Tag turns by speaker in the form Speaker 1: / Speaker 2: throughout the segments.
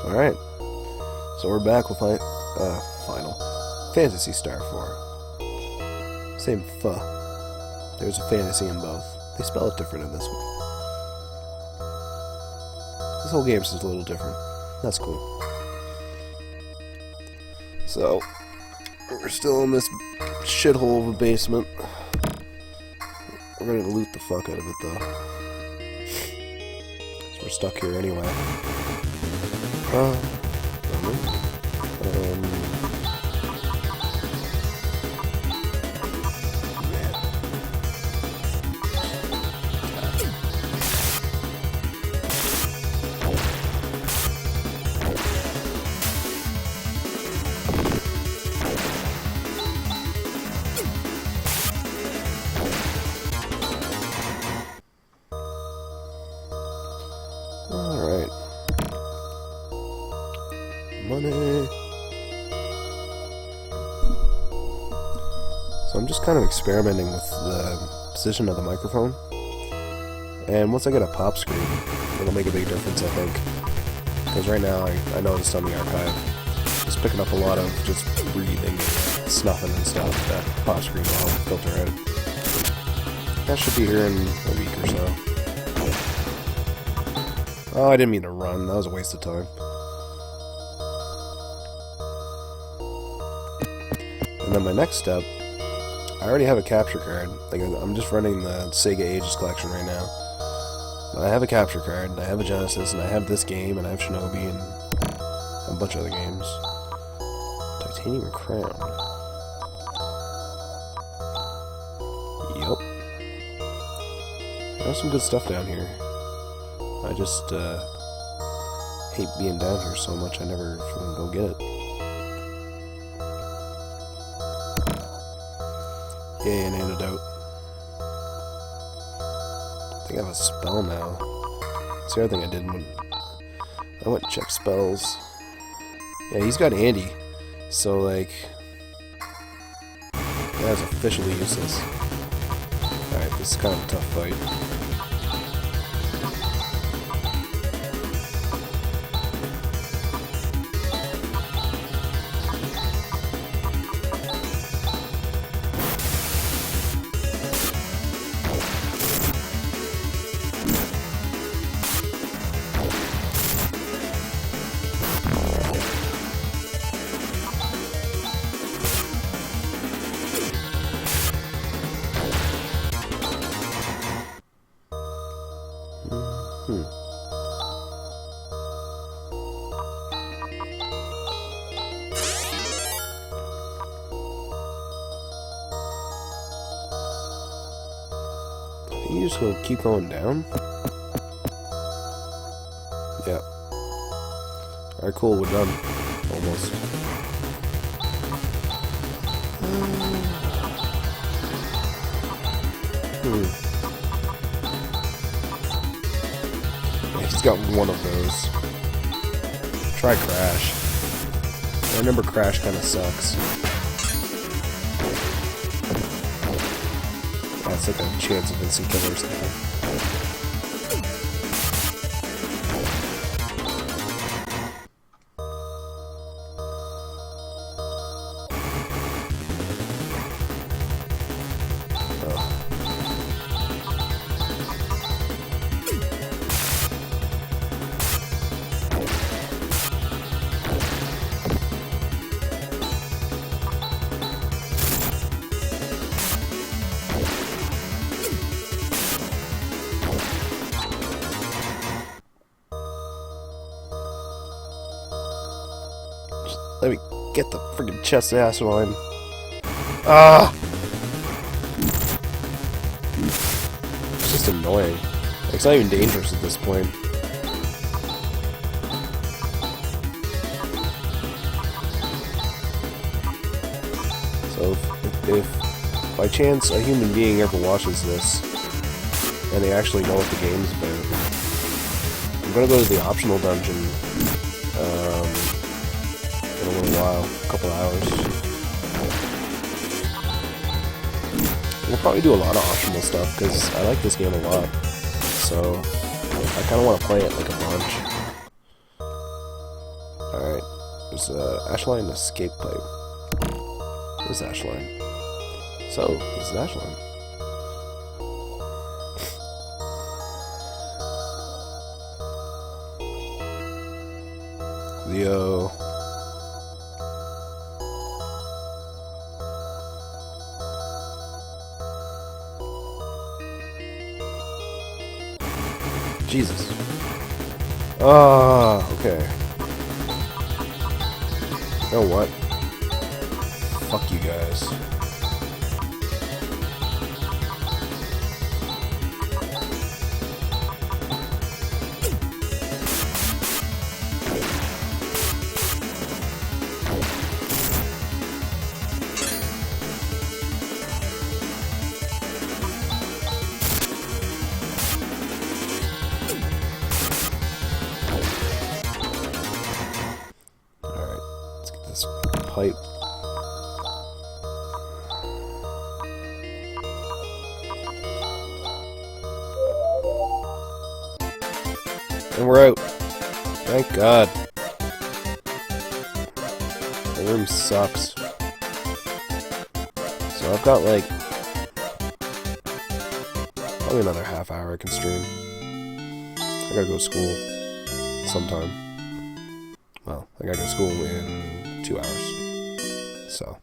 Speaker 1: Alright, so we're back with final Phantasy Star 4. Same There's a fantasy in both. They spell it different in this one. This whole game's just a little different. That's cool. So, we're still in this shithole of a basement. We're gonna loot the fuck out of it though. So we're stuck here anyway. Alright. Money. So I'm just kind of experimenting with the position of the microphone. And once I get a pop screen, it'll make a big difference, I think. Because right now, I noticed on the archive, it's picking up a lot of just breathing, snuffing and stuff. That pop screen will help filter out. That should be here in a week or so. Oh, I didn't mean to run. That was a waste of time. And then my next step, I already have a capture card. Like, I'm just running the Sega Ages collection right now. But I have a capture card, and I have a Genesis, and I have this game, and I have Shinobi, and a bunch of other games. Titanium Crown. Yup. There's some good stuff down here. I just hate being down here so much I never go get it. Yay, an antidote. I think I have a spell now. That's the other thing I did when I went to check spells. Yeah, he's got Andy. So, like, that is officially useless. Alright, this is kind of a tough fight. You just gonna keep going down? Yeah. Alright, cool, we're done. Almost. Yeah, he's got one of those. Try Crash. I remember Crash kinda sucks. That's like a chance of instant kill or something. Let me get the freaking chest ass line. Ah! It's just annoying. It's not even dangerous at this point. So if by chance a human being ever watches this and they actually know what the game's about, I'm gonna go to the optional dungeon. In a little while, a couple hours. We'll probably do a lot of optional stuff because I like this game a lot. So I kind of want to play it like a bunch. There's a ashline escape pipe. This ashline. So, this is ashline. Leo. Jesus. Ah, okay. You know what? Fuck you guys. Pipe. And we're out. Thank God. The room sucks. So I've got like probably another half hour I can stream. I gotta go to school sometime. Well, I gotta go to school in 2 hours. So,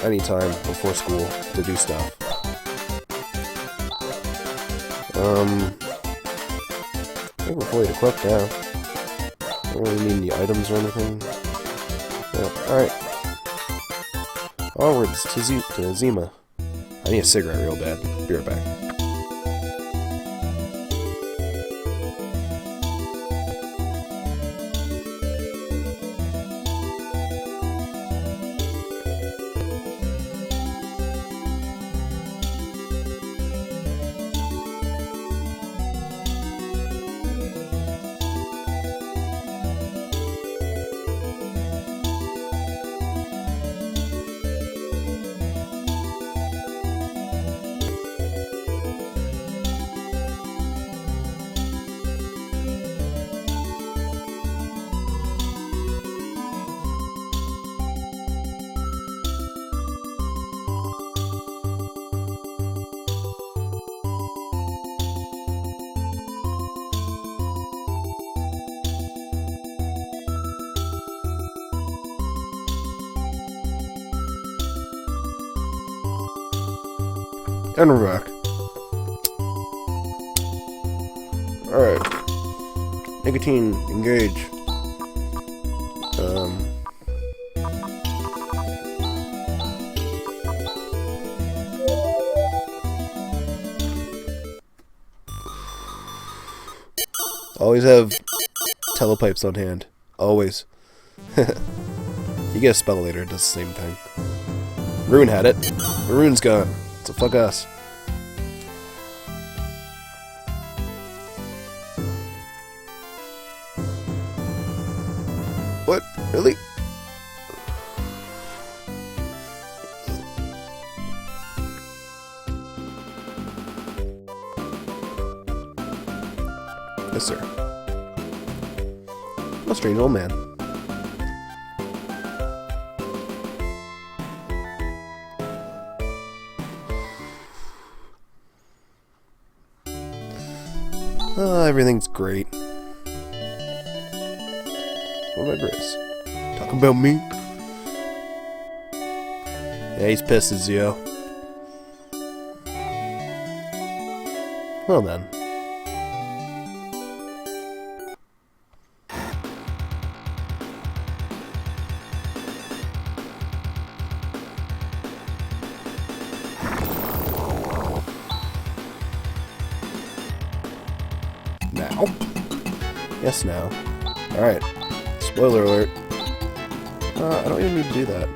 Speaker 1: anytime before school to do stuff. I think we're fully equipped now. Don't really need any items or anything. Yeah, alright. Onwards to Zima. I need a cigarette real bad. Be right back. And we're back. Alright. Nicotine, engage. Always have telepipes on hand. Always. You get a spell later, it does the same thing. Rune had it. The rune's gone. So fuck us. What? Really? Yes, sir. I'm a strange old man. Everything's great. What about Grizz? Talking about me? Yeah, he's pissed at Zio. Well then. Now? Yes, now. Alright. Spoiler alert. I don't even need to do that.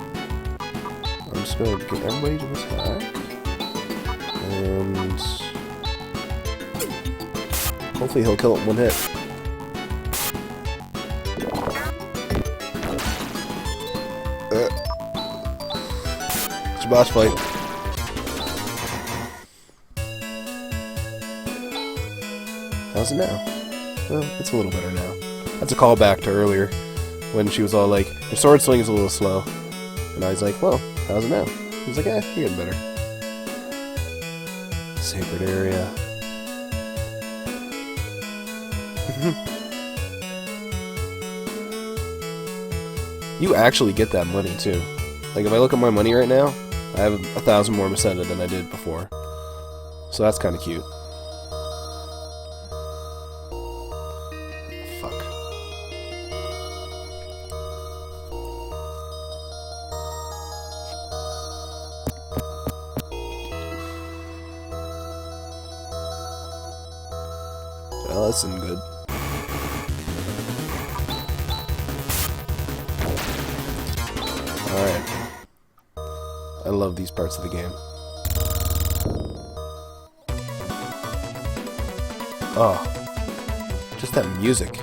Speaker 1: I'm just going to get everybody to attack. And hopefully he'll kill it in one hit. It's a boss fight. How's it now? Well, it's a little better now. That's a callback to earlier. when she was all like, "Your sword swing is a little slow," and I was like, "Well, how's it now?" He's like, "You're getting better." Sacred area. You actually get that money too. Like if I look at my money right now, I have 1,000 more Meseta than I did before. So that's kind of cute. Fuck. Well, that's isn't good. Alright. I love these parts of the game. Oh. Just that music.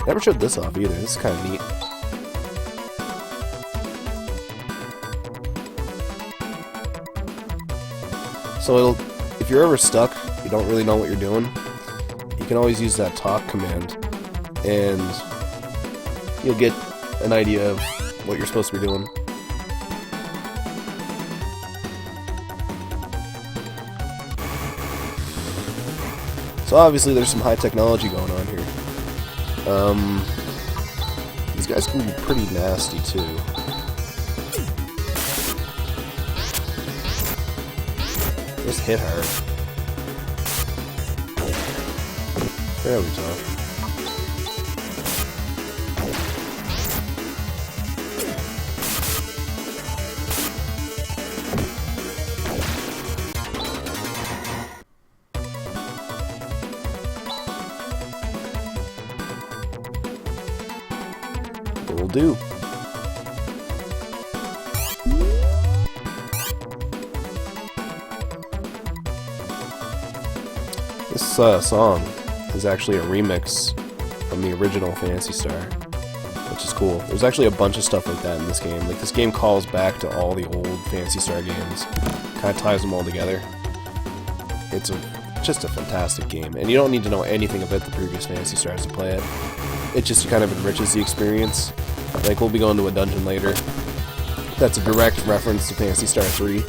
Speaker 1: Never showed this off either. This is kind of neat. So if you're ever stuck, you don't really know what you're doing, you can always use that talk command and you'll get an idea of what you're supposed to be doing. So obviously there's some high technology going on here. These guys can be pretty nasty too. Just hit hard. Fairly tough. Will do. This song is actually a remix from the original Phantasy Star, which is cool. There's actually a bunch of stuff like that in this game. Like, this game calls back to all the old Phantasy Star games, kind of ties them all together. It's just a fantastic game, and you don't need to know anything about the previous Phantasy Stars to play it. It just kind of enriches the experience. Like, we'll be going to a dungeon later that's a direct reference to Phantasy Star 3,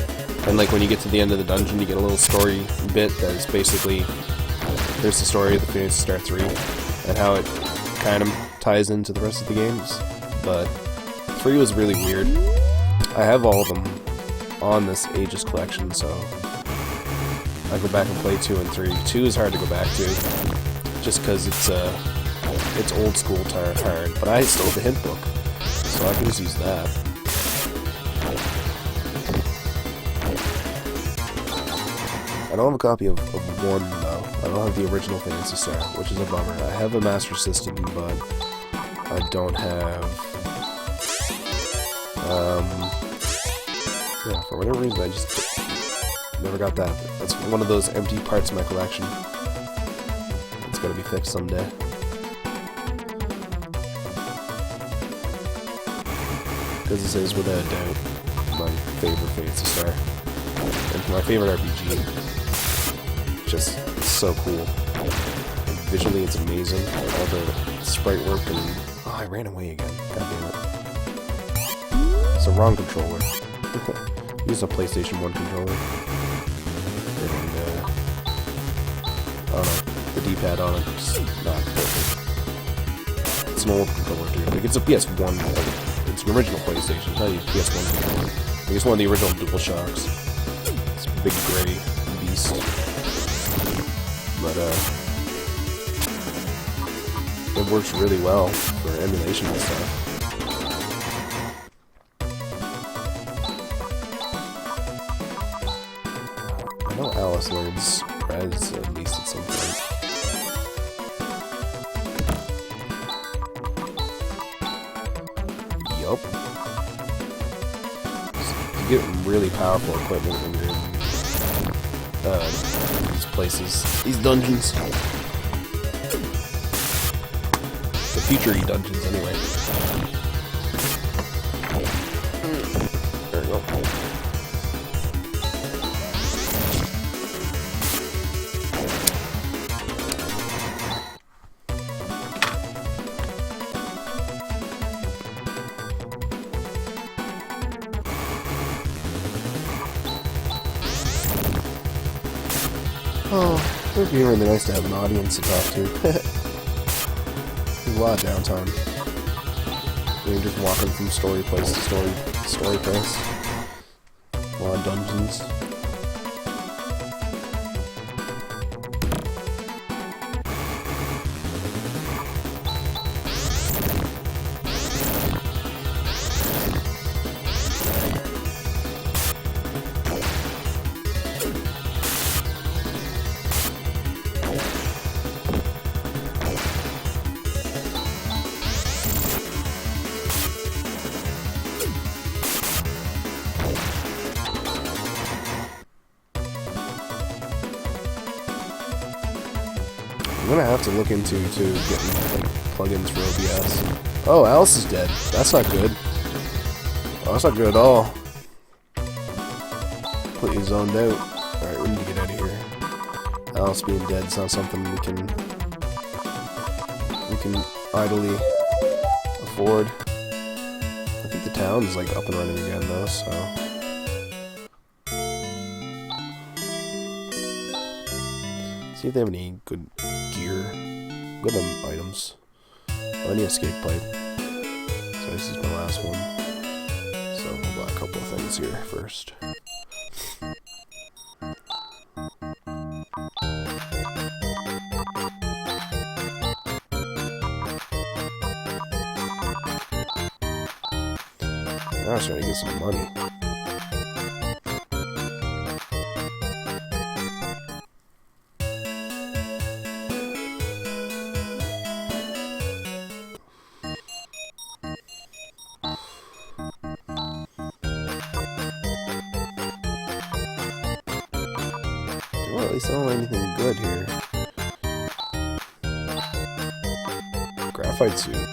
Speaker 1: and like when you get to the end of the dungeon, you get a little story bit that is basically, there's the story of the Phantasy Star 3 and how it kind of ties into the rest of the games. But 3 was really weird. I have all of them on this Aegis collection, so I go back and play 2 and 3. 2 is hard to go back to, just because it's old school hard, but I still have the hint book, so I can just use that. I don't have a copy of 1, though. I don't have the original Phantasy Star, which is a bummer. I have a Master System, but I don't have... yeah, for whatever reason, I just never got that. That's one of those empty parts of my collection. It's gonna be fixed someday. Because this is, without a doubt, my favorite Phantasy Star. And my favorite RPG. Just, it's so cool. And visually, it's amazing. All the sprite work and... Oh, I ran away again. God damn it. It's the wrong controller. Use a PlayStation 1 controller. And, I don't know. The D-pad on it is not perfect. It's an old controller, too. Like, it's a PS1. It's an original PlayStation. It's not a PS1 controller. I think it's one of the original DualShocks. It's a big gray beast. But, it works really well for emulation and stuff. I know Alice learns Prez at least at some point. Yup. You get really powerful equipment when you're in these places, these dungeons. The future-y dungeons, anyway. There we go. Oh, it would be really nice to have an audience to talk to. There's a lot of downtime. You're just walking from story place to story place. A lot of dungeons. I'm gonna have to look into getting like plugins for OBS. Oh, Alice is dead. That's not good. Oh, that's not good at all. Completely zoned out. Alright, we need to get out of here. Alice being dead is not something we can idly afford. I think the town is like up and running again though, so. See if they have any good gear, good items. Oh, I need a escape pipe. So this is my last one. So we'll buy a couple of things here first. Now I was trying to get some money. Well, at least I don't have anything good here. Graphite suit.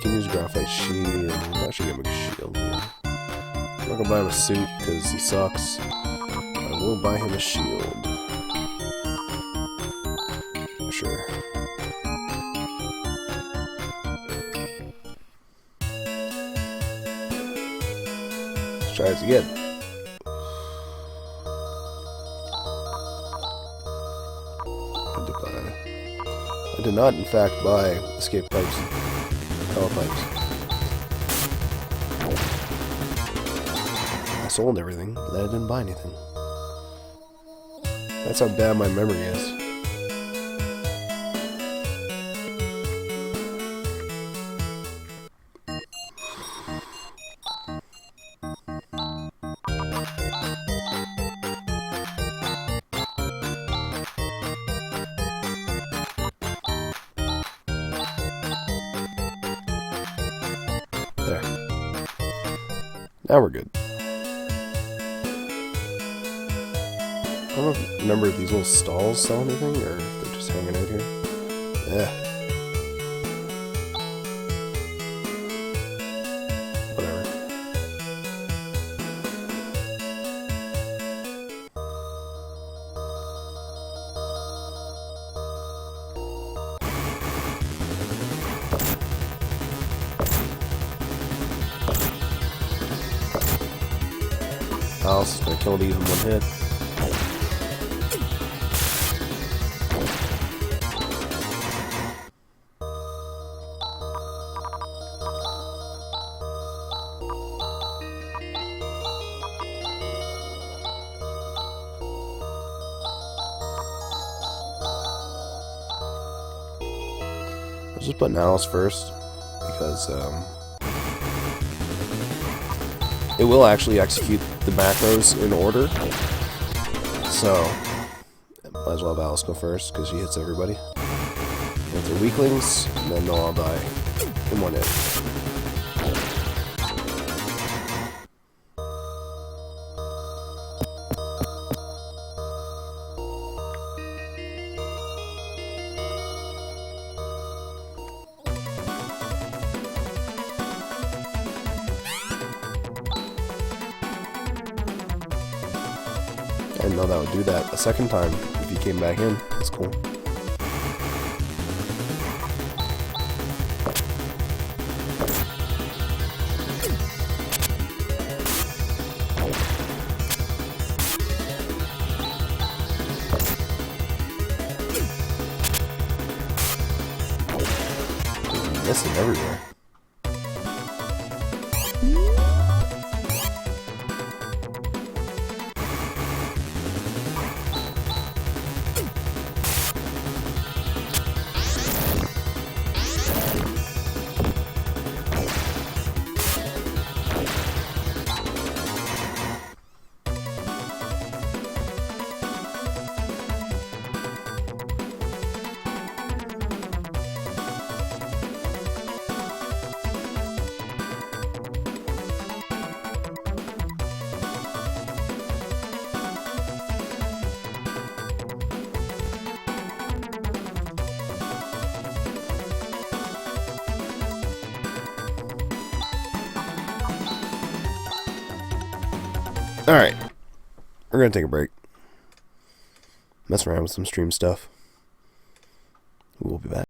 Speaker 1: Can use graphite shield. I should get him a shield here. I'm not gonna buy him a suit because he sucks. I will buy him a shield. Sure. Let's try it again. I did not, in fact, buy escape pipes and power pipes. I sold everything, but I didn't buy anything. That's how bad my memory is. There. Now we're good. I don't remember if these little stalls sell anything, or if they're just hanging out here. Yeah. Whatever. Alice is gonna kill these in one hit. I'll just put Alice first because it will actually execute the macros in order. So, might as well have Alice go first, because she hits everybody. And if they're weaklings, then they'll all die in one hit. I didn't know that would do that a second time if he came back in. That's cool. missing everywhere. Alright, we're gonna take a break. Mess around with some stream stuff. We'll be back.